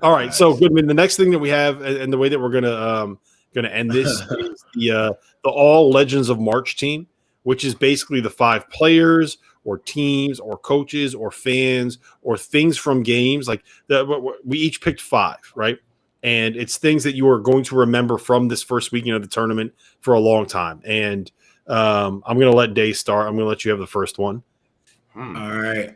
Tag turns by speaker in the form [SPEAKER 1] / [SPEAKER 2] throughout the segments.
[SPEAKER 1] All right, so Goodman, the next thing that we have, and the way that we're gonna end this is the All Legends of March team, which is basically the 5 players or teams or coaches or fans or things from games. Like we each picked 5, right? And it's things that you are going to remember from this first weekend of the tournament for a long time. And I'm going to let Day start. I'm going to let you have the first one.
[SPEAKER 2] All right.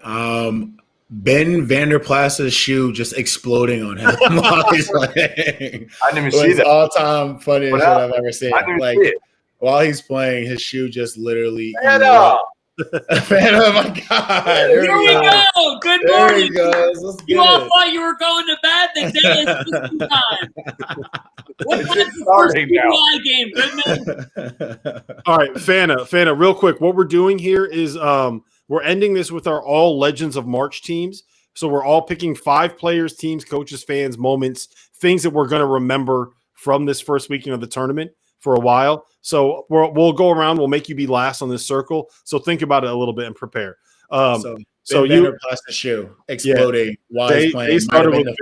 [SPEAKER 2] Vander Plas's shoe just exploding on him while he's playing.
[SPEAKER 3] I didn't even see that.
[SPEAKER 2] All-time funniest shit I've ever seen.
[SPEAKER 3] I didn't see it.
[SPEAKER 2] While he's playing, his shoe just literally.
[SPEAKER 3] Fanta!
[SPEAKER 2] Oh my God!
[SPEAKER 4] Here we go. Good
[SPEAKER 2] There
[SPEAKER 4] morning.
[SPEAKER 2] he goes.
[SPEAKER 4] You all thought you were going to bed. The day is time. What time's the first PBI game, Goodman?
[SPEAKER 1] All right, Fanta, real quick. What we're doing here is we're ending this with our All Legends of March teams. So we're all picking 5 players, teams, coaches, fans, moments, things that we're going to remember from this first weekend of the tournament for a while. So we'll go around. We'll make you be last on this circle. So think about it a little bit and prepare.
[SPEAKER 2] So Vander Plas's shoe exploding while he's playing.
[SPEAKER 1] They started with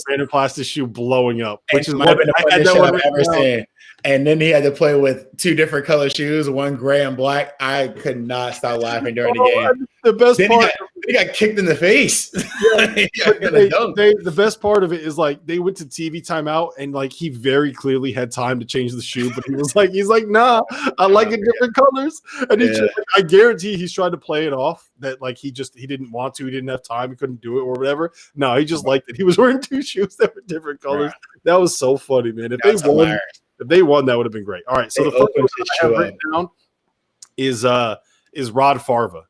[SPEAKER 1] Vander Plas's shoe blowing up, which is
[SPEAKER 2] might have been the funniest shit I've ever seen. And then he had to play with 2 different color shoes, one gray and black. I could not stop laughing during the game.
[SPEAKER 1] The best part,
[SPEAKER 2] he got kicked in the face. Yeah,
[SPEAKER 1] the best part of it is like they went to TV timeout and like he very clearly had time to change the shoe, but he's like, nah, I like it different colors. And I guarantee he's trying to play it off that like he didn't want to, he didn't have time, he couldn't do it or whatever. No, he just liked it. He was wearing 2 shoes that were different colors. Right. That was so funny, man. If they won, that would have been great. All right, so the first one I have written down is Rod Farva.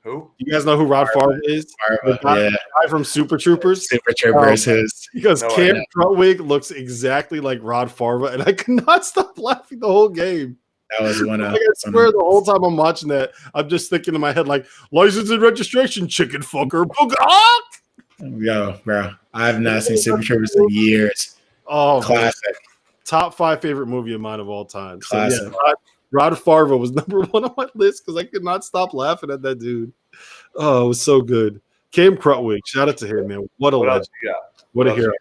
[SPEAKER 3] Who?
[SPEAKER 1] You guys know who Rod Farva is? The guy from Super Troopers.
[SPEAKER 2] Super Troopers.
[SPEAKER 1] Because Cam Krutwig looks exactly like Rod Farva, and I could not stop laughing the whole game.
[SPEAKER 2] That was one of.
[SPEAKER 1] I swear, the whole time I'm watching that, I'm just thinking in my head like, license and registration, chicken fucker.
[SPEAKER 2] Yo, bro, I have not seen Super Troopers in years.
[SPEAKER 1] Oh,
[SPEAKER 2] classic.
[SPEAKER 1] Man. Top 5 favorite movie of mine of all time.
[SPEAKER 2] Classic.
[SPEAKER 1] So, yeah, Rod Farva was number 1 on my list because I could not stop laughing at that dude. Oh, it was so good. Cam Krutwig, shout out to him, man. What a legend. What a hero.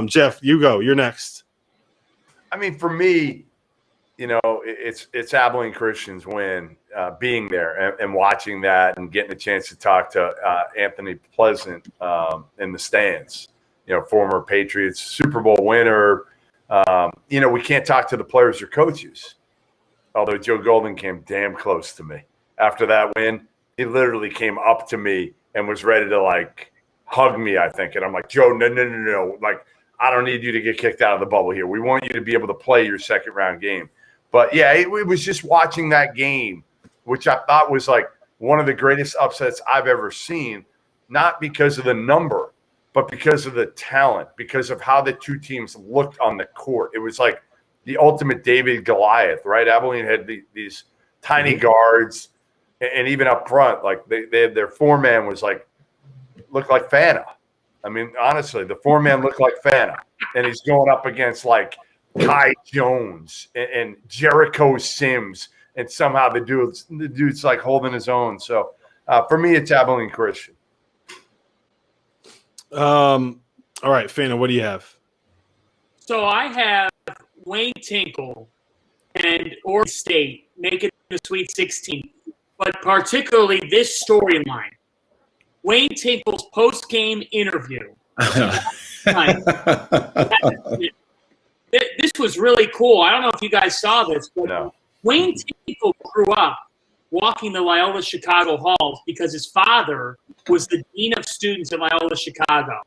[SPEAKER 1] Jeff, you go. You're next.
[SPEAKER 3] I mean, for me, it's Abilene Christian's win, being there and watching that and getting a chance to talk to Anthony Pleasant in the stands. Former Patriots Super Bowl winner. We can't talk to the players or coaches. Although Joe Golden came damn close to me. After that win, he literally came up to me and was ready to, like, hug me, I think. And I'm like, Joe, no. Like, I don't need you to get kicked out of the bubble here. We want you to be able to play your second-round game. But, yeah, it was just watching that game, which I thought was, like, one of the greatest upsets I've ever seen, not because of the number, but because of the talent, because of how the 2 teams looked on the court. It was like the ultimate David Goliath, right? Abilene had these tiny guards, and even up front, like they had their 4-man was like looked like Fanta. I mean, honestly, the 4-man looked like Fanta, and he's going up against like Kai Jones and Jericho Sims, and somehow the dude's like holding his own. So for me, it's Abilene Christian.
[SPEAKER 1] All right, Fanta, what do you have?
[SPEAKER 4] So I have Wayne Tinkle and Oregon State making the Sweet 16, but particularly this storyline. Wayne Tinkle's post-game interview. This was really cool. I don't know if you guys saw this, but Wayne Tinkle grew up walking the Loyola Chicago halls because his father was the dean of students at Loyola Chicago.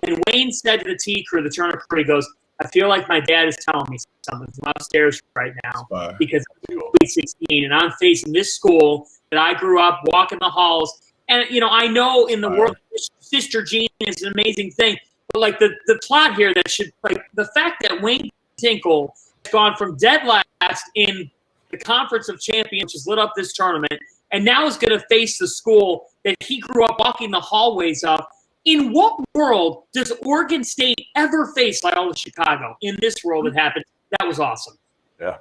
[SPEAKER 4] And Wayne said to the T crew, the Turner crew, he goes, I feel like my dad is telling me something from upstairs right now because I'm 16 and I'm facing this school that I grew up walking the halls. And, I know in the world, Sister Jean is an amazing thing. But, like, the plot here that should, like, the fact that Wayne Tinkle has gone from dead last in the Conference of Champions, has lit up this tournament, and now is going to face the school that he grew up walking the hallways of. In what world does Oregon State ever face Loyola Chicago? In this world, it happened. That was awesome.
[SPEAKER 3] Yeah.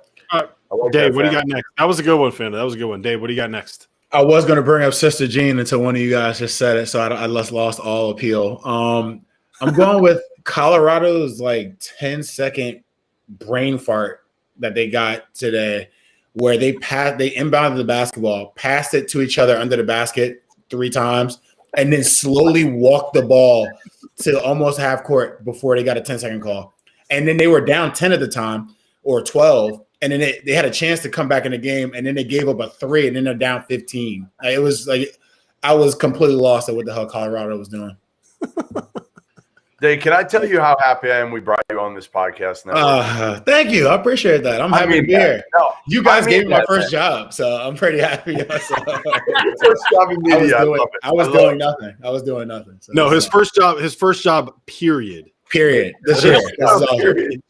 [SPEAKER 1] Dave, what do you got next? That was a good one, Finn. That was a good one. Dave, what do you got next?
[SPEAKER 2] I was going to bring up Sister Jean until one of you guys just said it, so I lost all appeal. I'm going with Colorado's like 10-second brain fart that they got today, where they inbounded the basketball, passed it to each other under the basket 3 times, and then slowly walked the ball to almost half court before they got a 10-second call. And then they were down 10 at the time or 12, and then they had a chance to come back in the game, and then they gave up a 3, and then they're down 15. It was like I was completely lost at what the hell Colorado was doing.
[SPEAKER 3] Dave, can I tell you how happy I am we brought you on this podcast now?
[SPEAKER 2] Thank you. I appreciate that. I'm happy to be here.
[SPEAKER 3] No,
[SPEAKER 2] you guys gave me my first job, so I'm pretty happy.
[SPEAKER 3] First job in media.
[SPEAKER 2] I was doing nothing. So
[SPEAKER 1] no, his first job, period.
[SPEAKER 2] This year. This is all period.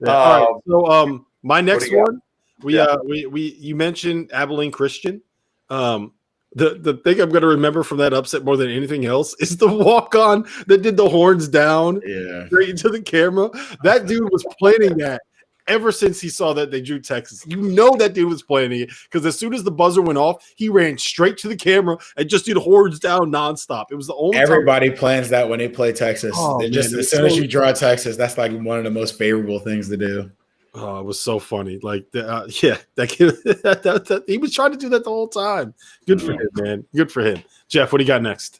[SPEAKER 1] Yeah. All right. So my next one, you mentioned Abilene Christian. The thing I'm going to remember from that upset more than anything else is the walk-on that did the horns down straight into the camera. That dude was planning that ever since he saw that they drew Texas. You know that dude was planning it because as soon as the buzzer went off, he ran straight to the camera and just did horns down nonstop. It was the only
[SPEAKER 2] Everybody plans that when they play Texas. As soon as you draw Texas, that's like one of the most favorable things to do.
[SPEAKER 1] Oh, it was so funny. Like, that kid, he was trying to do that the whole time. Good for him, man. Good for him. Jeff, what do you got next?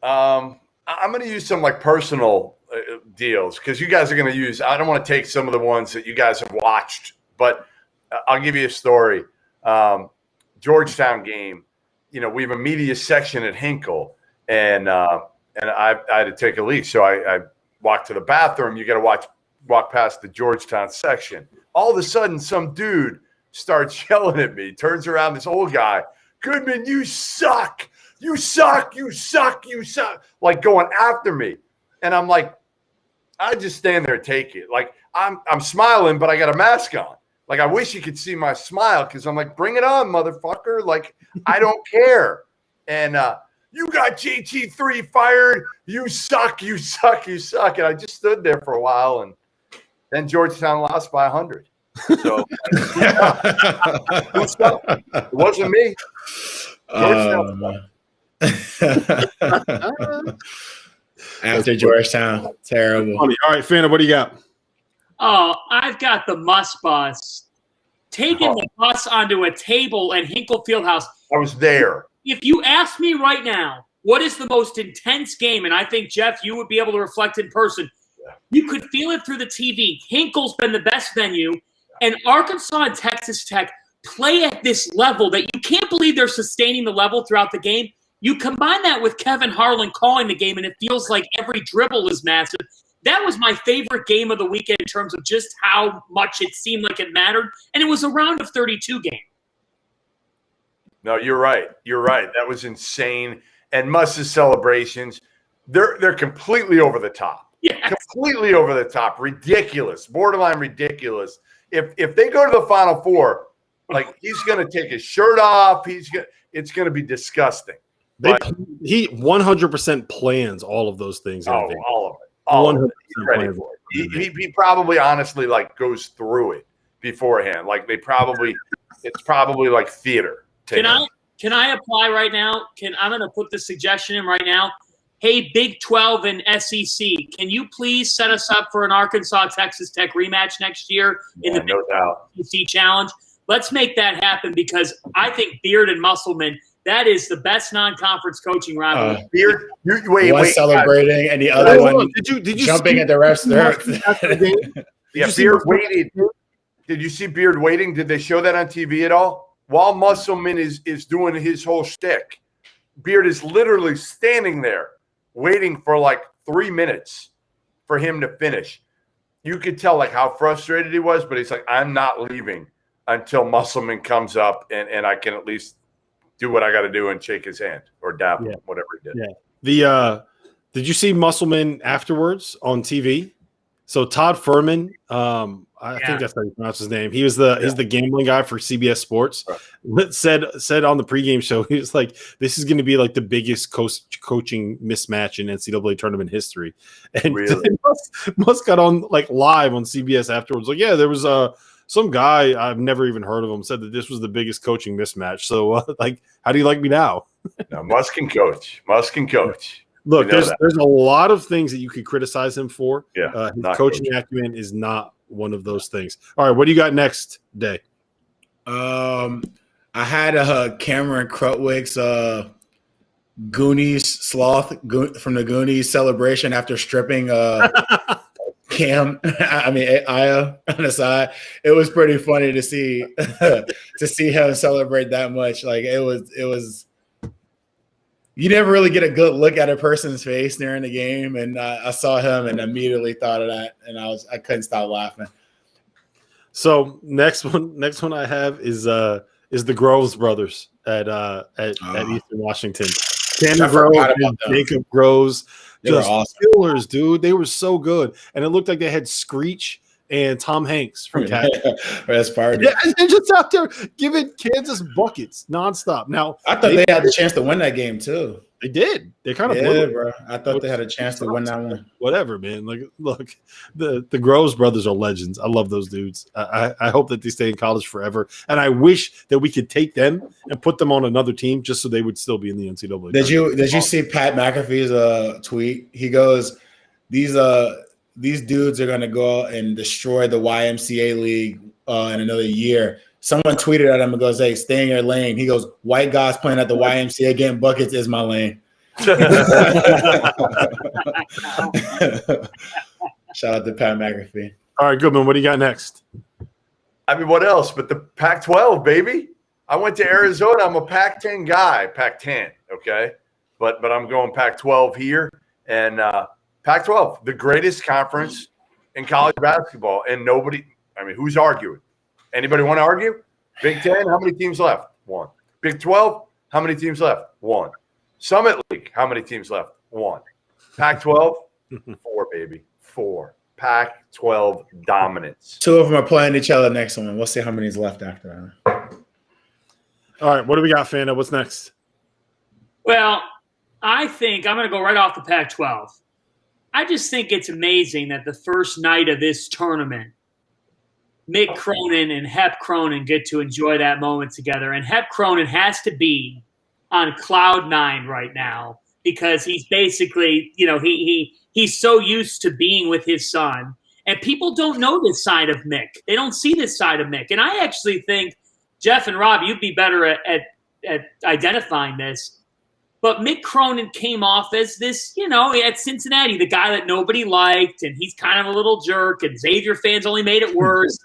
[SPEAKER 3] I'm going to use some like personal deals because you guys are going to use. I don't want to take some of the ones that you guys have watched, but I'll give you a story. Georgetown game. We have a media section at Hinkle, and I had to take a leak, so I walked to the bathroom. You got to walk past the Georgetown section. All of a sudden, some dude starts yelling at me, turns around, this old guy, Goodman, you suck. You suck. You suck. You suck. Like going after me. And I'm like, I just stand there and take it. Like I'm smiling, but I got a mask on. Like I wish you could see my smile because I'm like, bring it on, motherfucker. Like I don't care. And you got JT3 fired. You suck. You suck. You suck. And I just stood there for a while and then Georgetown lost by 100. So it wasn't me.
[SPEAKER 2] After Georgetown, terrible.
[SPEAKER 1] All right, Fanta, what do you got?
[SPEAKER 4] Oh, I've got the Must Bus. Taking the bus onto a table at Hinkle Fieldhouse.
[SPEAKER 3] I was there.
[SPEAKER 4] If you ask me right now, what is the most intense game, and I think, Jeff, you would be able to reflect in person, you could feel it through the TV. Hinkle's been the best venue, and Arkansas and Texas Tech play at this level that you can't believe they're sustaining the level throughout the game. You combine that with Kevin Harlan calling the game, and it feels like every dribble is massive. That was my favorite game of the weekend in terms of just how much it seemed like it mattered, and it was a round of 32 game.
[SPEAKER 3] No, you're right. You're right. That was insane. And Muss's celebrations, they're completely over the top.
[SPEAKER 4] Yes.
[SPEAKER 3] Completely over the top. Ridiculous. Borderline ridiculous. If they go to the Final Four, like he's going to take his shirt off. It's going to be disgusting.
[SPEAKER 1] He 100% plans all of those things.
[SPEAKER 3] All of it. All of it. He's ready for it. He probably honestly like goes through it beforehand. Like it's probably like theater.
[SPEAKER 4] Can I apply right now? I'm going to put the suggestion in right now. Hey, Big 12 and SEC, can you please set us up for an Arkansas-Texas Tech rematch next year in the SEC Challenge? Let's make that happen because I think Beard and Musselman, that is the best non-conference coaching rivalry.
[SPEAKER 3] Beard,
[SPEAKER 2] one celebrating and the other one did you jumping at the rest of the
[SPEAKER 3] Beard waited. Did you see Beard waiting? Did they show that on TV at all? While Musselman is doing his whole shtick, Beard is literally standing there waiting for like 3 minutes for him to finish. You could tell like how frustrated he was, but he's like, I'm not leaving until Musselman comes up and I can at least do what I got to do and shake his hand or dab him, whatever he did.
[SPEAKER 1] Yeah. Did you see Musselman afterwards on TV? So Todd Furman, I think that's how you pronounce his name. He's the gambling guy for CBS Sports. Said on the pregame show, he was like, "This is going to be like the biggest coaching mismatch in NCAA tournament history." And
[SPEAKER 3] really?
[SPEAKER 1] Musk got on like live on CBS afterwards. Like, yeah, there was some guy I've never even heard of him said that this was the biggest coaching mismatch. So, like, how do you like me now?
[SPEAKER 3] No, Musk can coach.
[SPEAKER 1] Look, there's a lot of things that you could criticize him for.
[SPEAKER 3] Yeah,
[SPEAKER 1] his coaching acumen is not one of those things. All right, what do you got next, Day?
[SPEAKER 2] I had Cameron Krutwig's Goonies sloth from the Goonies celebration after stripping Aya on the side. It was pretty funny to see him celebrate that much. Like it was. You never really get a good look at a person's face during the game, and I saw him and immediately thought of that, and I couldn't stop laughing.
[SPEAKER 1] So next one I have is the Groves brothers at Eastern Washington. Tanner Groves and Jacob Groves, just awesome. Killers, dude. They were so good, and it looked like they had Screech and Tom Hanks from Cat.
[SPEAKER 2] That's part.
[SPEAKER 1] Yeah, and they're just out there giving Kansas buckets nonstop. Now
[SPEAKER 2] I thought they had the chance to win that game too.
[SPEAKER 1] They did. They kind of
[SPEAKER 2] blew it, bro. I thought they had a chance to win that one.
[SPEAKER 1] Whatever, man. Like, look, the Groves brothers are legends. I love those dudes. I hope that they stay in college forever, and I wish that we could take them and put them on another team just so they would still be in the NCAA.
[SPEAKER 2] Did you see Pat McAfee's tweet? He goes, these dudes are going to go out and destroy the YMCA league in another year. Someone tweeted at him and goes, hey, stay in your lane. He goes, white guys playing at the YMCA getting buckets is my lane. Shout out to Pat McAfee.
[SPEAKER 1] All right, Goodman, what do you got next?
[SPEAKER 3] I mean, what else but the Pac-12, baby? I went to Arizona. I'm a Pac-10 guy. Pac-10, okay? But I'm going Pac-12 here. And Pac-12, the greatest conference in college basketball. And who's arguing? Anybody want to argue? Big 10, how many teams left? 1. Big 12, how many teams left? 1. Summit League, how many teams left? 1. Pac-12, 4, baby. 4. Pac-12 dominance.
[SPEAKER 2] 2 of them are playing each other next one. We'll see how many's left after that.
[SPEAKER 1] All right, what do we got, Fanta? What's next?
[SPEAKER 4] Well, I think I'm going to go right off the Pac-12. I just think it's amazing that the first night of this tournament, Mick Cronin and Hep Cronin get to enjoy that moment together. And Hep Cronin has to be on cloud 9 right now because he's basically, he's so used to being with his son. And people don't know this side of Mick. They don't see this side of Mick. And I actually think, Jeff and Rob, you'd be better at identifying this. But Mick Cronin came off as this, at Cincinnati, the guy that nobody liked, and he's kind of a little jerk, and Xavier fans only made it worse.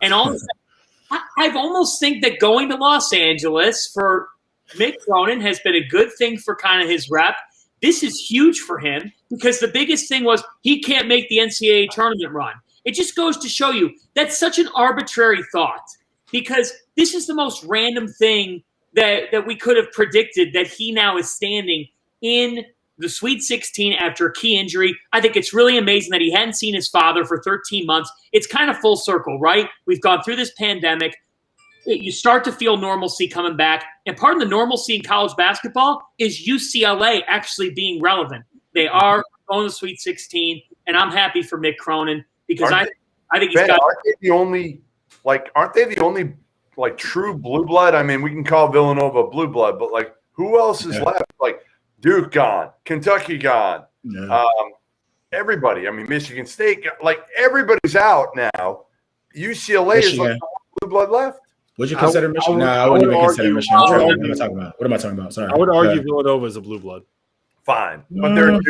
[SPEAKER 4] And all of that. I've almost think that going to Los Angeles for Mick Cronin has been a good thing for kind of his rep. This is huge for him because the biggest thing was he can't make the NCAA tournament run. It just goes to show you that's such an arbitrary thought because this is the most random thing that we could have predicted that he now is standing in the Sweet 16 after a key injury. I think it's really amazing that he hadn't seen his father for 13 months. It's kind of full circle, right? We've gone through this pandemic. You start to feel normalcy coming back. And part of the normalcy in college basketball is UCLA actually being relevant. They are going to the Sweet 16, and I'm happy for Mick Cronin because I think he's got –
[SPEAKER 3] Aren't they the only true blue blood? I mean, we can call Villanova blue blood, but, who else is left? Duke gone, Kentucky gone, everybody. I mean, Michigan State, everybody's out now. UCLA
[SPEAKER 2] Michigan.
[SPEAKER 3] is blue blood left.
[SPEAKER 2] Would you consider Michigan? No, I wouldn't even consider Michigan. What am I talking about? What am I talking about? Sorry.
[SPEAKER 1] I would argue Villanova is a blue blood.
[SPEAKER 3] Fine, but your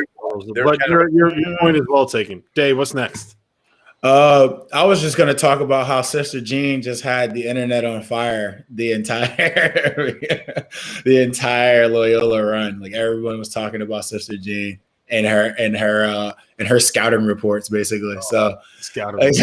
[SPEAKER 1] point is well taken. Dave, what's next?
[SPEAKER 2] I was just going to talk about how Sister Jean just had the internet on fire the entire Loyola run. Everyone was talking about Sister Jean and her scouting reports, basically.
[SPEAKER 1] Scouting.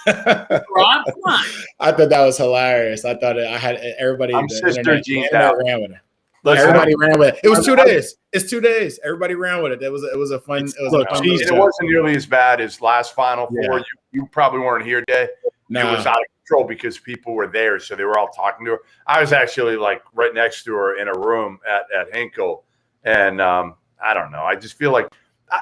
[SPEAKER 4] Rob, come on.
[SPEAKER 2] I thought that was hilarious. I thought I had everybody.
[SPEAKER 3] I'm Sister Jean out.
[SPEAKER 2] Ran with her. Everybody ran with it. It was 2 days. It's 2 days. Everybody ran with it. It was a fun.
[SPEAKER 3] It wasn't nearly as bad as last Final Four. Yeah. You probably weren't here, Day. No. It was out of control because people were there, so they were all talking to her. I was actually right next to her in a room at Tinkle, and I don't know. I just feel like,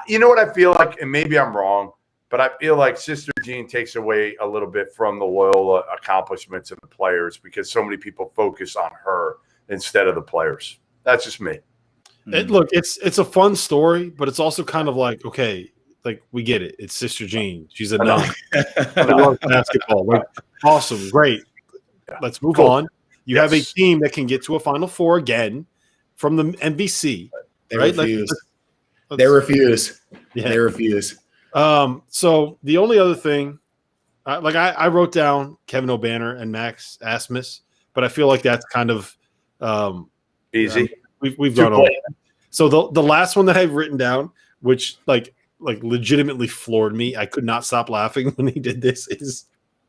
[SPEAKER 3] you know what I feel like, and maybe I'm wrong, but I feel like Sister Jean takes away a little bit from the Loyola accomplishments of the players because so many people focus on her instead of the players. That's just me.
[SPEAKER 1] Look, it's a fun story, but it's also kind of like, okay, like we get it. It's Sister Jean. She's a nun. I love basketball. Like, awesome, great. Let's move on. You have a team that can get to a Final Four again from the NBC.
[SPEAKER 2] They
[SPEAKER 1] right?
[SPEAKER 2] refuse. They refuse.
[SPEAKER 1] Yeah.
[SPEAKER 2] They refuse.
[SPEAKER 1] So the only other thing, I wrote down Kevin O'Banner and Max Asmus, but I feel like that's kind of
[SPEAKER 3] easy.
[SPEAKER 1] We've gone over. So the last one that I've written down, which like legitimately floored me, I could not stop laughing when he did this, is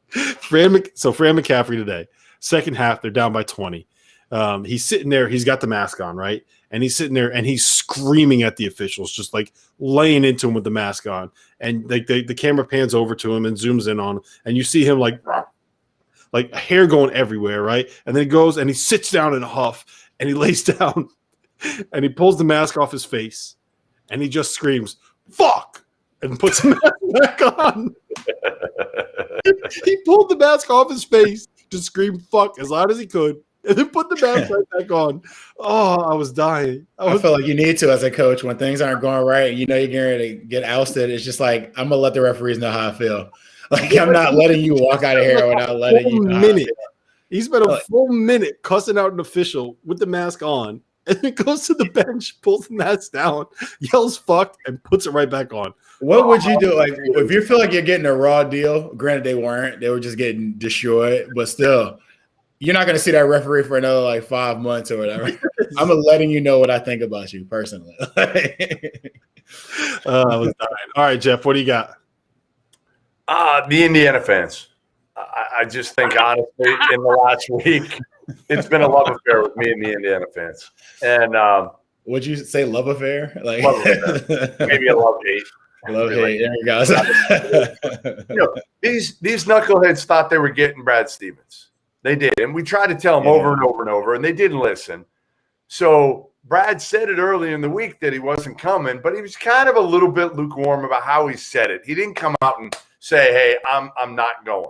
[SPEAKER 1] Fran Mccaffery today. Second half, they're down by 20. He's sitting there. He's got the mask on, right? And he's sitting there and he's screaming at the officials, just like laying into him with the mask on. And like the camera pans over to him and zooms in on him, and you see him like hair going everywhere, right? And then he goes and he sits down in a huff and he lays down and he pulls the mask off his face and he just screams, "Fuck!" and puts the mask back on. He pulled the mask off his face to scream "fuck" as loud as he could, and then put the mask right back on. Oh, I was dying. I feel
[SPEAKER 2] like you need to, as a coach, when things aren't going right, you know you're getting ready to get ousted. It's just like, I'm gonna let the referees know how I feel. Like, I'm not letting you walk out of here without letting you know.
[SPEAKER 1] He spent a full minute cussing out an official with the mask on, and then goes to the bench, pulls the mask down, yells "fuck," and puts it right back on.
[SPEAKER 2] What would you do? Like, if you feel like you're getting a raw deal, granted they weren't, they were just getting destroyed, but still, you're not going to see that referee for another like 5 months or whatever. I'm letting you know what I think about you personally.
[SPEAKER 1] I was dying. All right, Jeff, what do you got?
[SPEAKER 3] The Indiana fans. I just think, honestly, in the last week, it's been a love affair with me and the Indiana fans. And
[SPEAKER 2] would you say love affair? Like
[SPEAKER 3] love affair. Maybe a love hate.
[SPEAKER 2] Love hate. There you go.
[SPEAKER 3] These knuckleheads thought they were getting Brad Stevens. They did, and we tried to tell them over and over and over, and they didn't listen. So Brad said it early in the week that he wasn't coming, but he was kind of a little bit lukewarm about how he said it. He didn't come out and say, "Hey, I'm not going."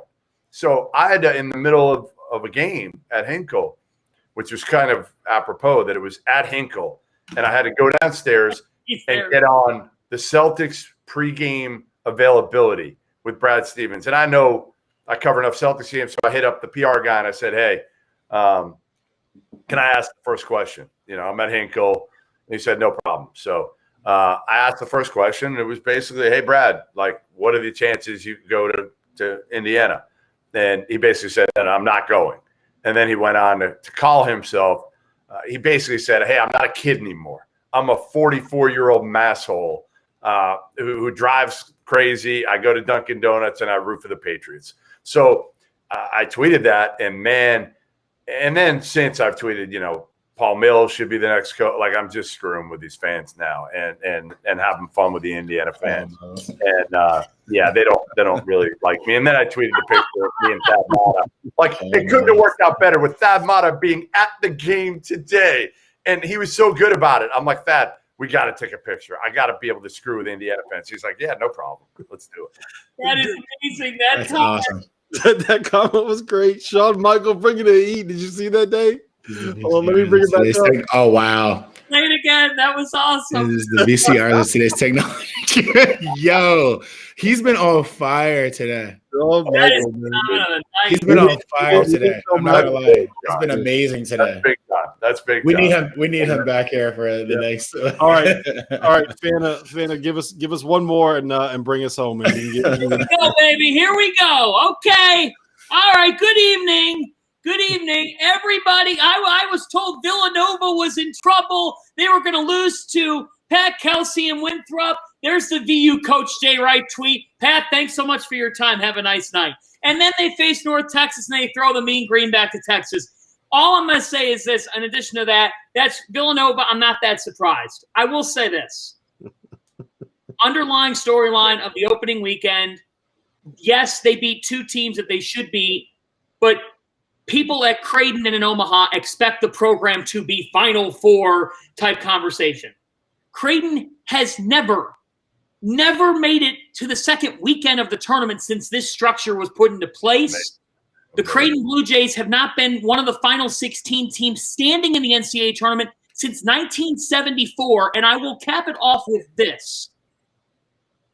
[SPEAKER 3] So I had to, in the middle of a game at Hinkle, which was kind of apropos that it was at Hinkle, and I had to go downstairs and get on the Celtics pregame availability with Brad Stevens. And I know I cover enough Celtics games, so I hit up the PR guy and I said, "Hey, can I ask the first question? You know, I'm at Hinkle." And he said, "No problem." So I asked the first question, and it was basically, "Hey, Brad, like, what are the chances you go to Indiana?" And he basically said, "I'm not going." And then he went on to call himself. He basically said, "Hey, I'm not a kid anymore. I'm a 44-year-old masshole who drives crazy. I go to Dunkin' Donuts and I root for the Patriots." So I tweeted that, and then since I've tweeted, Paul Mills should be the next coach. Like, I'm just screwing with these fans now and having fun with the Indiana fans. And they don't really like me. And then I tweeted the picture of me and Thad Matta. Like, it couldn't have worked out better with Thad Matta being at the game today. And he was so good about it. I'm like, "Thad, we got to take a picture. I got to be able to screw with Indiana fans." He's like, "Yeah, no problem. Let's do it."
[SPEAKER 4] That is amazing.
[SPEAKER 2] That's awesome.
[SPEAKER 1] That comment was great. Shawn Michael bringing the heat. Did you see that day? Let me bring it back up.
[SPEAKER 2] Oh, wow.
[SPEAKER 4] Play it again. That was awesome.
[SPEAKER 2] This is the VCR of today's technology. Yo, he's been on fire today. He's been on fire today. I'm not gonna lie. It's been amazing today.
[SPEAKER 3] That's big.
[SPEAKER 2] We need him back here for the next.
[SPEAKER 1] All right, Fanta, give us one more and bring us home. And
[SPEAKER 4] Here we go, baby. Here we go. Okay. All right. Good evening. Good evening, everybody. I was told Villanova was in trouble. They were going to lose to Pat Kelsey and Winthrop. There's the VU Coach Jay Wright tweet. Pat, thanks so much for your time. Have a nice night. And then they face North Texas, and they throw the Mean Green back to Texas. All I'm going to say is this. In addition to that, that's Villanova. I'm not that surprised. I will say this. Underlying storyline of the opening weekend, yes, they beat two teams that they should beat, but people at Creighton and in Omaha expect the program to be Final Four type conversation. Creighton has never made it to the second weekend of the tournament since this structure was put into place. The Creighton Blue Jays have not been one of the final 16 teams standing in the NCAA tournament since 1974, and I will cap it off with this.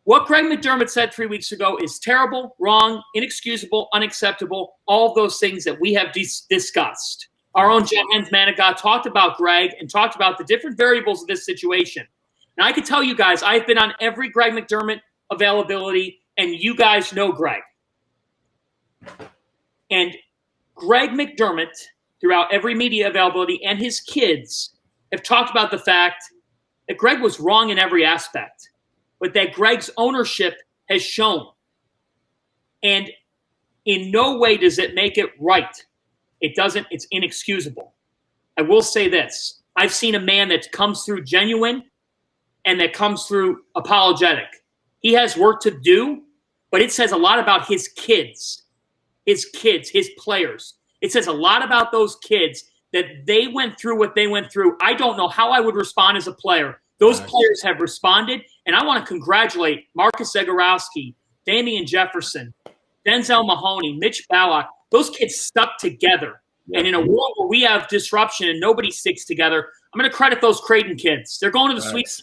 [SPEAKER 4] What Greg McDermott said 3 weeks ago is terrible, wrong, inexcusable, unacceptable, all of those things that we have discussed. Our own Jens Manigat talked about Greg and talked about the different variables of this situation. Now, I can tell you guys, I've been on every Greg McDermott availability, and you guys know Greg. And Greg McDermott, throughout every media availability, and his kids have talked about the fact that Greg was wrong in every aspect, but that Greg's ownership has shown. And in no way does it make it right. It doesn't. It's inexcusable. I will say this. I've seen a man that comes through genuine and that comes through apologetic. He has work to do, but it says a lot about his kids, his players. It says a lot about those kids that they went through what they went through. I don't know how I would respond as a player. Those players have responded, and I want to congratulate Marcus Zagorowski, Damian Jefferson, Denzel Mahoney, Mitch Ballock. Those kids stuck together. Yeah. And in a world where we have disruption and nobody sticks together, I'm going to credit those Creighton kids. They're going to the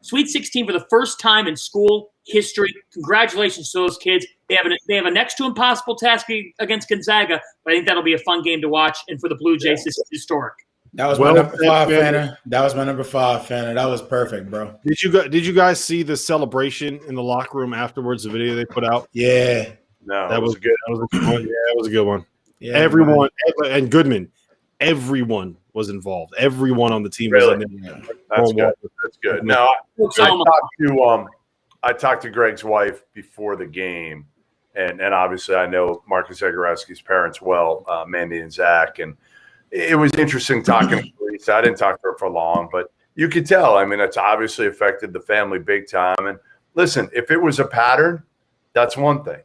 [SPEAKER 4] Sweet 16 for the first time in school history. Congratulations to those kids. They have a next to impossible task against Gonzaga, but I think that'll be a fun game to watch. And for the Blue Jays, this is historic.
[SPEAKER 2] That was my number 5, Fanta. That was my number 5, Fanta. That was perfect, bro.
[SPEAKER 1] Did you guys see the celebration in the locker room afterwards? The video they put out.
[SPEAKER 2] Yeah,
[SPEAKER 3] no,
[SPEAKER 1] that was good. That was a good one. Yeah, that was a good one.
[SPEAKER 2] Yeah,
[SPEAKER 1] everyone and Goodman, everyone was involved. Everyone on the team
[SPEAKER 3] really?
[SPEAKER 1] was in there.
[SPEAKER 3] That's good. That's good. No, I talked to Greg's wife before the game, and obviously I know Marcus Zagorowski's parents well, Mandy and Zach, and it was interesting talking to Lisa. I didn't talk to her for long, but you could tell. I mean, it's obviously affected the family big time. And listen, if it was a pattern, that's one thing.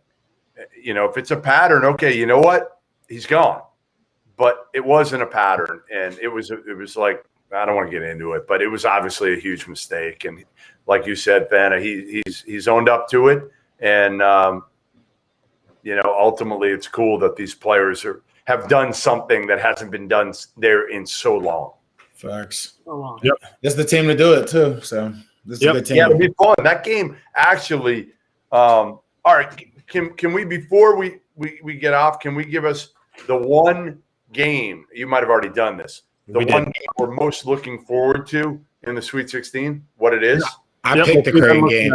[SPEAKER 3] You know, if it's a pattern, okay, you know what? He's gone. But it wasn't a pattern, and it was like, I don't want to get into it, but it was obviously a huge mistake. And like you said, Fanta, he's owned up to it. And, you know, ultimately it's cool that these players have done something that hasn't been done there in so long.
[SPEAKER 2] Facts.
[SPEAKER 4] So long.
[SPEAKER 1] Yep.
[SPEAKER 2] This is the team to do it, too. So this is a good team.
[SPEAKER 3] Yeah, it'll be fun. That game actually all right, can we, before we get off, can we give us the one game, you might have already done this, one game we're most looking forward to in the Sweet 16, what it is?
[SPEAKER 2] I picked the Creighton game.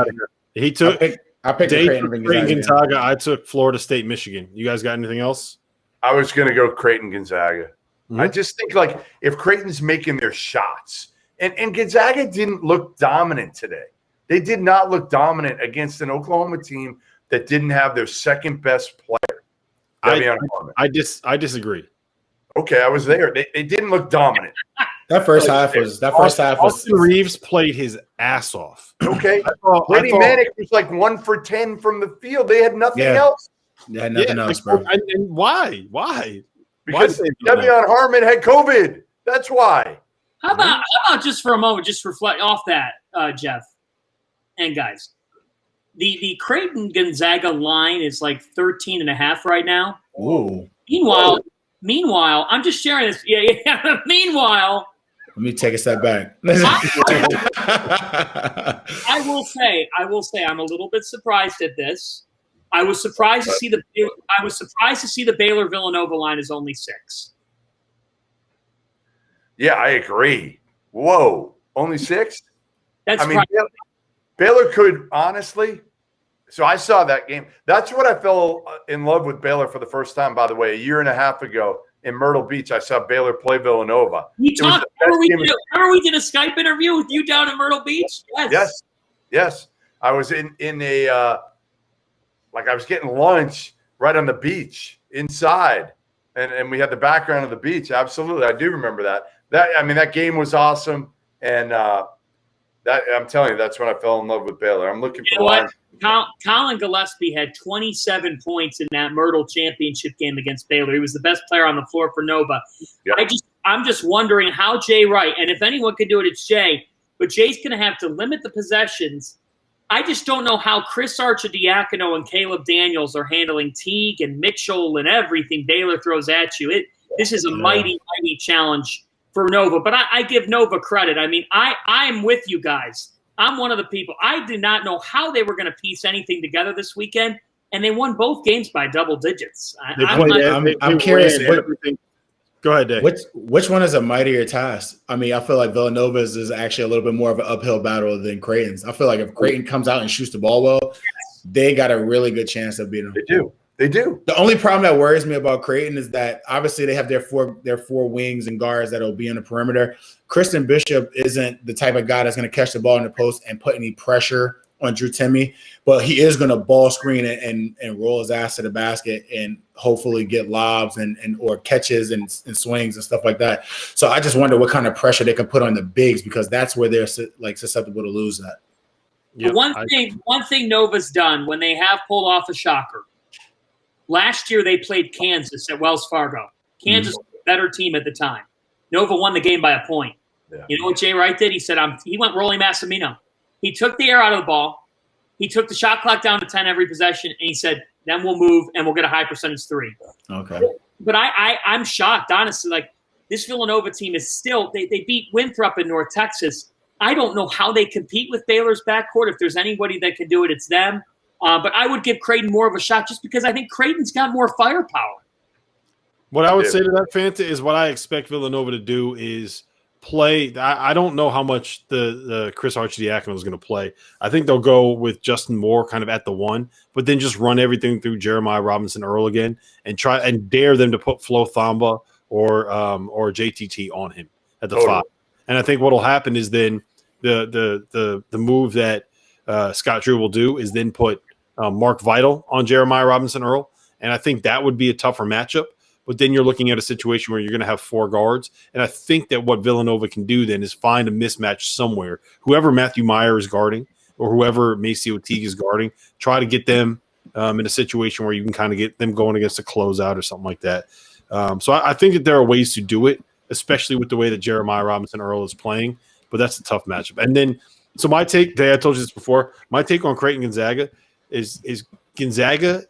[SPEAKER 1] He took
[SPEAKER 2] I picked the Creighton
[SPEAKER 1] Gonzaga. I took Florida State, Michigan. You guys got anything else?
[SPEAKER 3] I was going to go Creighton Gonzaga.
[SPEAKER 1] Mm-hmm.
[SPEAKER 3] I just think, like, if Creighton's making their shots, and Gonzaga didn't look dominant today. They did not look dominant against an Oklahoma team that didn't have their second best player.
[SPEAKER 1] I disagree. Okay,
[SPEAKER 3] I was there. They didn't look dominant.
[SPEAKER 2] That first half was.
[SPEAKER 1] Austin Reeves played his ass off.
[SPEAKER 3] Okay, Brady Manick was like 1 for 10 from the field. They had nothing else.
[SPEAKER 2] They had nothing else, bro.
[SPEAKER 1] And why? Why?
[SPEAKER 3] Because Devion Harmon had COVID. That's why.
[SPEAKER 4] How about just for a moment, just reflect off that, Jeff and guys. The Creighton Gonzaga line is like 13.5 right now.
[SPEAKER 2] Ooh.
[SPEAKER 4] Meanwhile, I'm just sharing this. Yeah. Meanwhile,
[SPEAKER 2] let me take a step back.
[SPEAKER 4] I will say, I'm a little bit surprised at this. I was surprised to see the Baylor Villanova line is only 6.
[SPEAKER 3] Yeah, I agree. Whoa, only 6?
[SPEAKER 4] That's
[SPEAKER 3] Baylor could honestly. So I saw that game. That's what I fell in love with Baylor for the first time, by the way, a year and a half ago in Myrtle Beach. I saw Baylor play Villanova.
[SPEAKER 4] Remember we did a Skype interview with you down in Myrtle Beach?
[SPEAKER 3] Yes. I was in a I was getting lunch right on the beach inside, and we had the background of the beach. Absolutely, I do remember that. That game was awesome, and that I'm telling you, that's when I fell in love with Baylor. I'm looking for the line.
[SPEAKER 4] Colin Gillespie had 27 points in that Myrtle championship game against Baylor. He was the best player on the floor for Nova. Yep. I'm just wondering how Jay Wright, and if anyone could do it, it's Jay, but Jay's going to have to limit the possessions. I just don't know how Chris Arcidiacono and Caleb Daniels are handling Teague and Mitchell and everything Baylor throws at you. This is a mighty, mighty challenge for Nova, but I give Nova credit. I mean, I'm with you guys. I'm one of the people. I did not know how they were going to piece anything together this weekend, and they won both games by double digits.
[SPEAKER 2] I'm curious.
[SPEAKER 1] Go ahead, Dave.
[SPEAKER 2] Which one is a mightier task? I mean, I feel like Villanova's is actually a little bit more of an uphill battle than Creighton's. I feel like if Creighton comes out and shoots the ball well, they got a really good chance of beating them.
[SPEAKER 3] They do.
[SPEAKER 2] The only problem that worries me about Creighton is that obviously they have their four wings and guards that will be on the perimeter. Kristen Bishop isn't the type of guy that's going to catch the ball in the post and put any pressure on Drew Timme, but he is going to ball screen and roll his ass to the basket and hopefully get lobs and or catches and swings and stuff like that. So I just wonder what kind of pressure they can put on the bigs, because that's where they're like susceptible to lose that.
[SPEAKER 4] Yep. One thing Nova's done when they have pulled off a shocker. Last year they played Kansas at Wells Fargo. Kansas was a better team at the time. Nova won the game by a point. Yeah. You know what Jay Wright did? He said, he went Rolly Massimino. He took the air out of the ball. He took the shot clock down to 10 every possession, and he said, then we'll move and we'll get a high percentage three.
[SPEAKER 2] Okay.
[SPEAKER 4] But I'm shocked, honestly. Like, this Villanova team is still – they beat Winthrop in North Texas. I don't know how they compete with Baylor's backcourt. If there's anybody that can do it, it's them. But I would give Creighton more of a shot just because I think Creighton's got more firepower.
[SPEAKER 1] What I would say to that, Fanta, is what I expect Villanova to do is play. I don't know how much the Chris Arcidiacono is going to play. I think they'll go with Justin Moore kind of at the one, but then just run everything through Jeremiah Robinson Earl again and try and dare them to put Flo Thamba or JTT on him at the 5. And I think what will happen is then the move that Scott Drew will do is then put Mark Vital on Jeremiah Robinson Earl, and I think that would be a tougher matchup. But then you're looking at a situation where you're going to have 4 guards, and I think that what Villanova can do then is find a mismatch somewhere. Whoever Matthew Meyer is guarding or whoever Maceo Teague is guarding, try to get them in a situation where you can kind of get them going against a closeout or something like that. So I think that there are ways to do it, especially with the way that Jeremiah Robinson Earl is playing, but that's a tough matchup. And then so my take, I told you this before, my take on Creighton Gonzaga is Gonzaga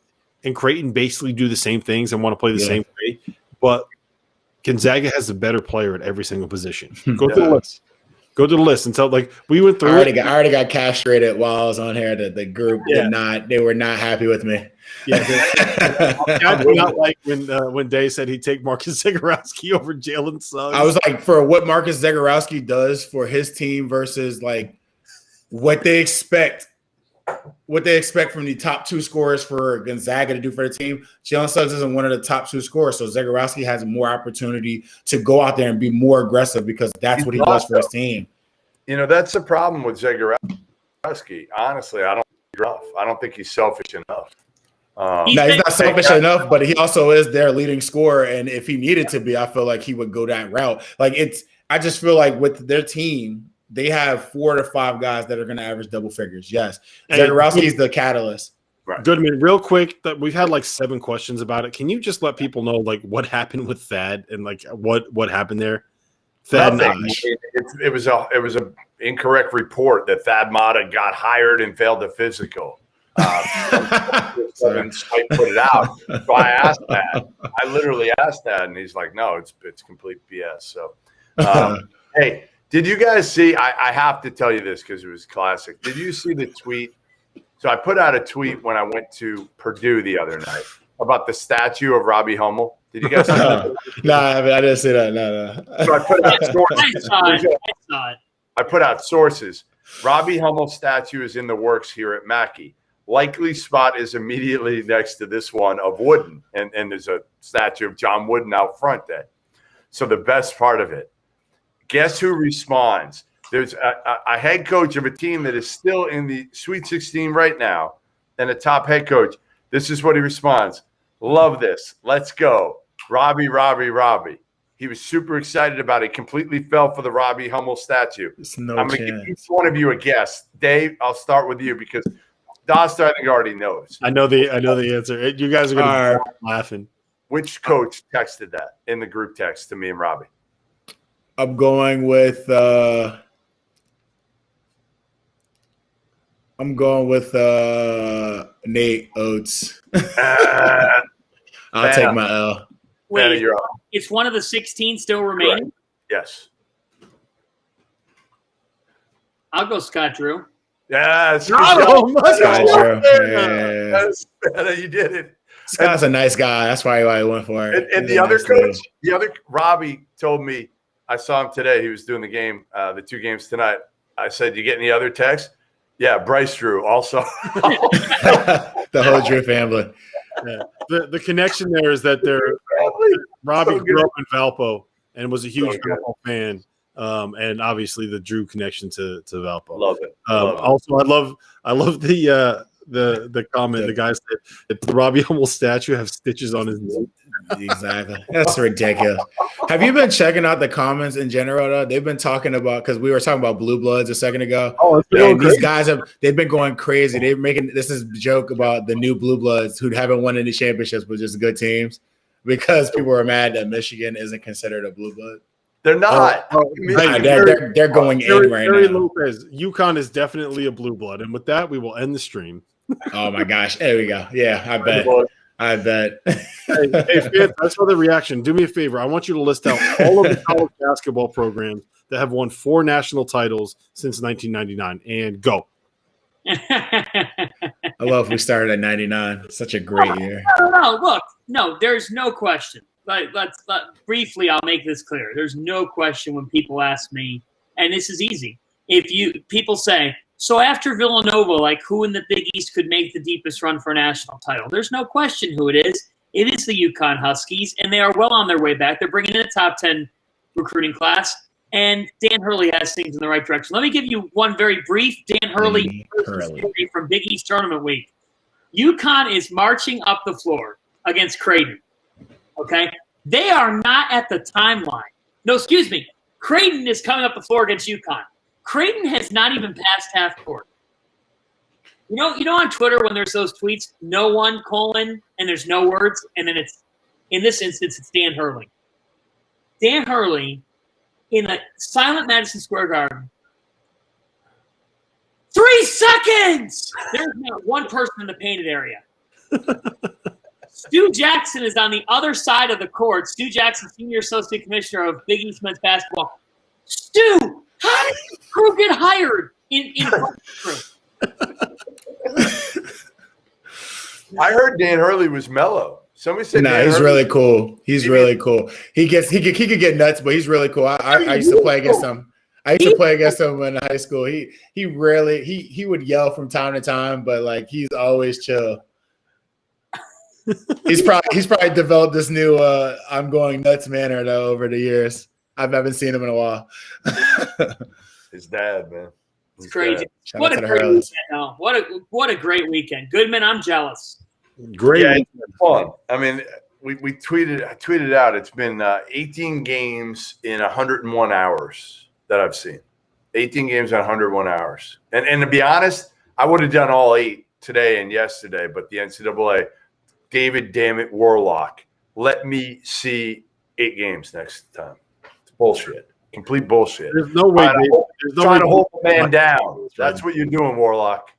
[SPEAKER 1] and Creighton basically do the same things and want to play the same way, but Gonzaga has the better player at every single position. Go through the list. Go to the list and tell, like, we went through
[SPEAKER 2] I already got castrated while I was on here. The group they were not happy with me.
[SPEAKER 1] Yeah, I did not like when Day said he'd take Marcus Zagorowski over Jalen Suggs.
[SPEAKER 2] I was like, for what Marcus Zagorowski does for his team versus like what they expect from the top 2 scorers for Gonzaga to do for the team. Jalen Suggs isn't one of the top 2 scorers, so Zagorowski has more opportunity to go out there and be more aggressive because that's what he does for his team.
[SPEAKER 3] You know, that's the problem with Zagorowski. Honestly, I don't think he's selfish enough.
[SPEAKER 2] He's not selfish enough, but he also is their leading scorer, and if he needed to be, I feel like he would go that route. I just feel like with their team, they have 4 to 5 guys that are going to average double figures. Yes, Zagorowski is the catalyst.
[SPEAKER 1] Right. Goodman, real quick, that we've had like 7 questions about it. Can you just let people know like what happened with Thad and like what happened there? Thad,
[SPEAKER 3] it was a incorrect report that Thad Matta got hired and failed the physical. And Spike put it out. So I asked that. I literally asked that, and he's like, "No, it's complete BS." So, hey. Did you guys see – I have to tell you this because it was classic. Did you see the tweet? So I put out a tweet when I went to Purdue the other night about the statue of Robbie Hummel. Did you guys see that?
[SPEAKER 2] No, I didn't see that. No.
[SPEAKER 3] So I put out sources. I put out sources. Robbie Hummel statue is in the works here at Mackey. Likely spot is immediately next to this one of Wooden, and there's a statue of John Wooden out front there. So the best part of it, guess who responds? There's a head coach of a team that is still in the Sweet 16 right now, and a top head coach. This is what he responds. Love this. Let's go. Robbie. He was super excited about it. Completely fell for the Robbie Hummel statue. I'm going to give each one of you a guess. Dave, I'll start with you because Dauster, I think, already knows.
[SPEAKER 1] I know the answer. You guys are going to be laughing.
[SPEAKER 3] Which coach texted that in the group text to me and Robbie?
[SPEAKER 2] I'm going with Nate Oates. I'll take my L.
[SPEAKER 4] Wait, it's one of the 16 still remaining?
[SPEAKER 3] Yes.
[SPEAKER 4] I'll go Scott Drew.
[SPEAKER 3] Yes.
[SPEAKER 1] Scott
[SPEAKER 2] Drew.
[SPEAKER 3] Yeah. You did it.
[SPEAKER 2] Scott's a nice guy. That's why I went for it.
[SPEAKER 3] And the other coach, Robbie told me, I saw him today. He was doing the game, the 2 games tonight. I said, "You get any other texts?" Yeah, Bryce Drew also.
[SPEAKER 2] The whole Drew family.
[SPEAKER 1] Yeah. The connection there is that Robbie grew up in Valpo and was a huge Valpo fan. And obviously the Drew connection to Valpo.
[SPEAKER 3] Love it.
[SPEAKER 1] Also, I love the comment. The guy said that the Robbie Hummel statue have stitches on his knee.
[SPEAKER 2] Exactly. That's ridiculous. Have you been checking out the comments in general, though? They've been talking about, because we were talking about Blue Bloods a second ago.
[SPEAKER 1] Oh,
[SPEAKER 2] these guys they've been going crazy. They're making this is a joke about the new Blue Bloods who haven't won any championships, but just good teams, because people are mad that Michigan isn't considered a Blue Blood.
[SPEAKER 3] They're not.
[SPEAKER 2] They're going in right now.
[SPEAKER 1] Lopez, UConn is definitely a Blue Blood, and with that, we will end the stream.
[SPEAKER 2] Oh my gosh! There we go. Yeah, I bet.
[SPEAKER 1] Hey, Fitz, I saw the reaction. Do me a favor. I want you to list out all of the college basketball programs that have won 4 national titles since 1999, and go.
[SPEAKER 2] I love we started at 99. Such a great year.
[SPEAKER 4] No, look, no, there's no question. Let's briefly, I'll make this clear. There's no question when people ask me, and this is easy. People say, so after Villanova, like who in the Big East could make the deepest run for a national title? There's no question who it is. It is the UConn Huskies, and they are well on their way back. They're bringing in a top 10 recruiting class, and Dan Hurley has things in the right direction. Let me give you one very brief Dan Hurley story from Big East Tournament Week. UConn is marching up the floor against Creighton. Okay? They are not at the timeline. No, excuse me. Creighton is coming up the floor against UConn. Creighton has not even passed half court. You know on Twitter when there's those tweets, no one, colon, and there's no words, and then it's, in this instance, it's Dan Hurley. Dan Hurley, in a silent Madison Square Garden, 3 seconds! There's not one person in the painted area. Stu Jackson is on the other side of the court. Stu Jackson, Senior Associate Commissioner of Big East Men's Basketball. Stu, how did this crew get hired in crew?
[SPEAKER 3] I heard Dan Hurley was mellow. Somebody said,
[SPEAKER 2] "No, he's really cool. He's really cool. He could get nuts, but he's really cool. I used to play against him. I used to play against him in high school. He would yell from time to time, but like he's always chill. He's probably developed this new I'm going nuts manner though over the years. I haven't seen him in a while.
[SPEAKER 3] His dad, man.
[SPEAKER 4] It's crazy. What a great weekend, though. What a great weekend. Goodman, I'm jealous.
[SPEAKER 1] Great.
[SPEAKER 3] Yeah, it's been fun. I mean, I tweeted out. It's been 18 games in 101 hours that I've seen. 18 games in 101 hours. And to be honest, I would have done all 8 today and yesterday, but the NCAA, David, damn it, Warlock, let me see 8 games next time. It's bullshit. Complete bullshit.
[SPEAKER 1] There's no way.
[SPEAKER 3] Trying to hold the man down. That's what you're doing, Warlock.